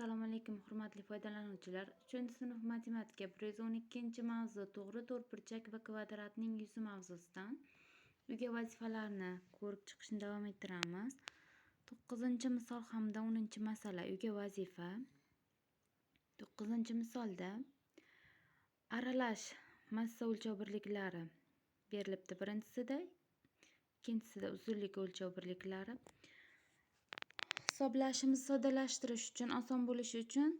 Assalomu alaykum hurmatli foydalanuvchilar. 3-sinf matematika 112-mavzu to'g'ri to'rtburchak va kvadratning yuzi mavzusidan uyga vazifalarni ko'rib chiqishni davom ettiramiz. 9-misol hamda 10-masala uyga vazifa. 9-misolda aralash massa o'lchov birliklari berilibdi. Birinchisida, ikkinchisida uzunlik o'lchov birliklari. Hisoblashimizni soddalashtirish uchun, oson bo'lishi uchun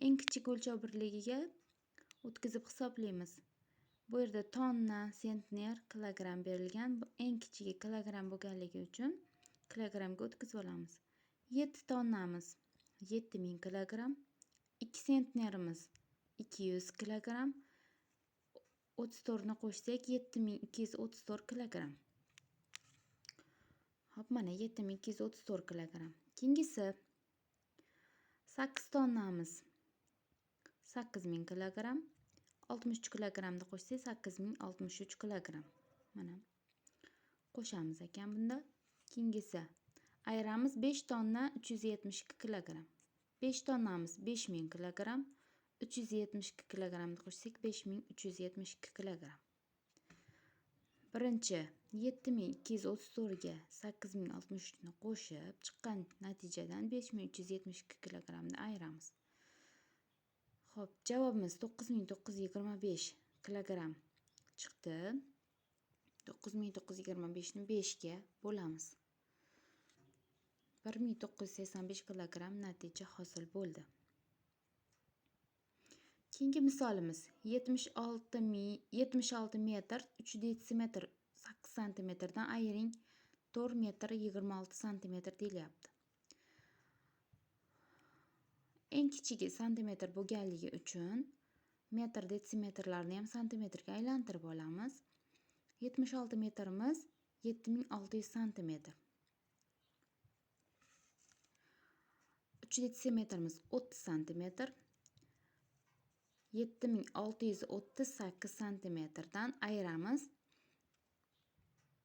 eng kichik o'lchov birligiga o'tkazib hisoblaymiz. Bu yerda tonna, sentner, kilogramm berilgan. Eng kichigi kilogramm bo'lganligi uchun kilogrammga o'tkazib olamiz. 7 tonnamiz 7000 kilogramm, 2 sentnerimiz 200 kilogramm, 34 ni qo'shsak 7234 kilogramm. Hop, mana 7234 kilogramm. Keyingisi 8 tonnamiz 8000 kilogramm, 63 kilogrammni qo'shsak 8063 kilogramm. Mana qo'shamiz ekan bunda. Keyingisi ayiramiz 5 tonna 372 kilogramm. 5 tonnamiz 5000 kilogramm, 372 kilogrammni qo'shsak 5372 kilogramm. Birinchi 7234 ga 8063 ni qo'shib chiqqan natijadan 5372 kilogrammni ayiramiz. Xo'p, javobimiz 9925 kilogramm chiqdi. 9925 ni 5 ga bo'lamiz. 1985 kilogramm natija hosil bo'ldi. Keyingi misolimiz 76 metr 3 detsimetr 8 santimetrdan ayiring 4 metr 26 santimetr deyilyapti. Eng kichigi santimetr bo'lganligi uchun metr detsimetrlarni ham santimetrga aylantirib olamiz. 76 metrimiz 7600 santimetr. 3 detsimetrimiz 30 santimetr. 7638 santimetrdan ayiramiz.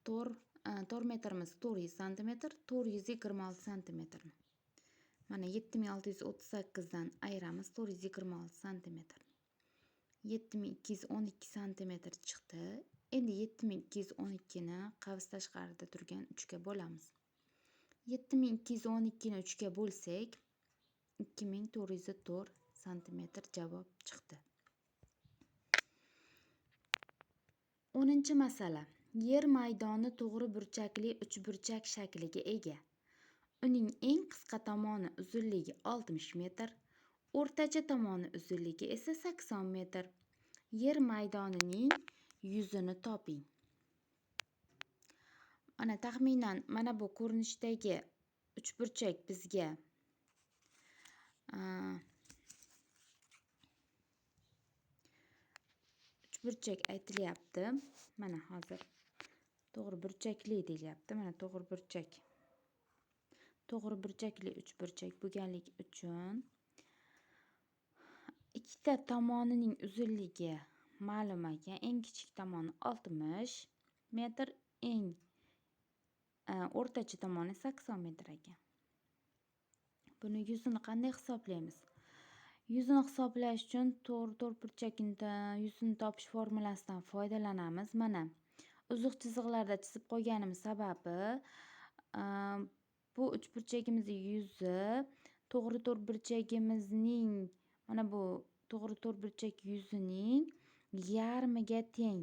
4 metrimiz 400 santimetr, 426 santimetr. Mana 7638 dan ayiramiz 426 santimetr. 7212 santimetr chiqdi. Endi 7212 ni qavs tashqarida turgan 3 ga bo'lamiz. 7212 ni 3 ga bo'lsak 2404 santimetr javob chiqdi. 10-masala. Yer maydoni to'g'ri burchakli uchburchak shakliga ega. Uning eng qisqa tomoni uzunligi 60 metr, o'rtacha tomoni uzunligi esa 80 metr. Yer maydonining yuzini toping. Mana taxminan mana bu ko'rinishdagi uchburchak bizga uchburchak aytilyapti. Mana hozir to'g'ri burchakli deyilyapti. Mana to'g'ri burchak. To'g'ri burchakli uchburchak bo'lganligi uchun ikkita tomonining uzunligi ma'lum ekan. Eng kichik tomoni 60 metr, eng o'rtacha tomoni 80 metr ekan. Buni yuzini qanday hisoblaymiz? Yuzini hisoblash uchun to'g'ri to'rtburchakning yuzini topish formulasidan foydalanamiz. Mana uzuq chiziqlarda chizib qo'yganimiz sababi bu uchburchagimizning yuzi to'g'ri to'rtburchagimizning mana bu to'g'ri to'rtburchak yuzining yarmiga teng.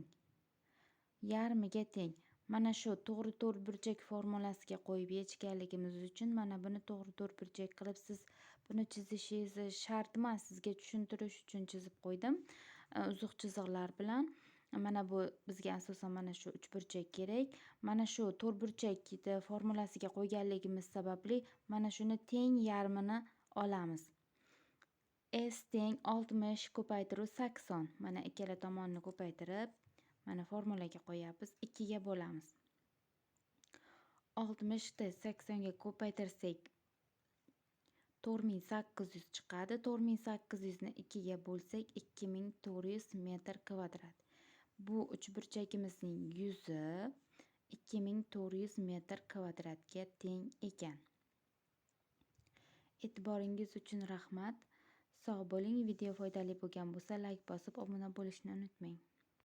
Yarmiga teng. Mana shu to'g'ri to'rtburchak formulasiga qo'yib yechganligimiz uchun mana buni to'g'ri to'rtburchak qilib siz buni chizishingiz shart emas, sizga tushuntirish uchun chizib qo'ydim. Uzuq chiziqlar bilan. Mana bu bizga asosan mana shu uchburchak kerak. Mana shu to'rtburchakni formulasiga qo'yganligimiz sababli mana shuni teng yarmini olamiz. S teng 60 ko'paytiruv 80. Mana ikkala tomonni ko'paytirib mana formulaga qo'yamiz. 2 ga bo'lamiz. 60 ni 80 ga ko'paytirsak 4800 chiqadi. 4800 ni 2 ga bo'lsak 2400 metr kvadrat. Bu uchburchagimizning yuzi 2400 metr kvadratga teng ekan. E'tiboringiz uchun rahmat. Sog' bo'ling. Video foydali bo'lgan bo'lsa, layk bosib, obuna bo'lishni unutmang.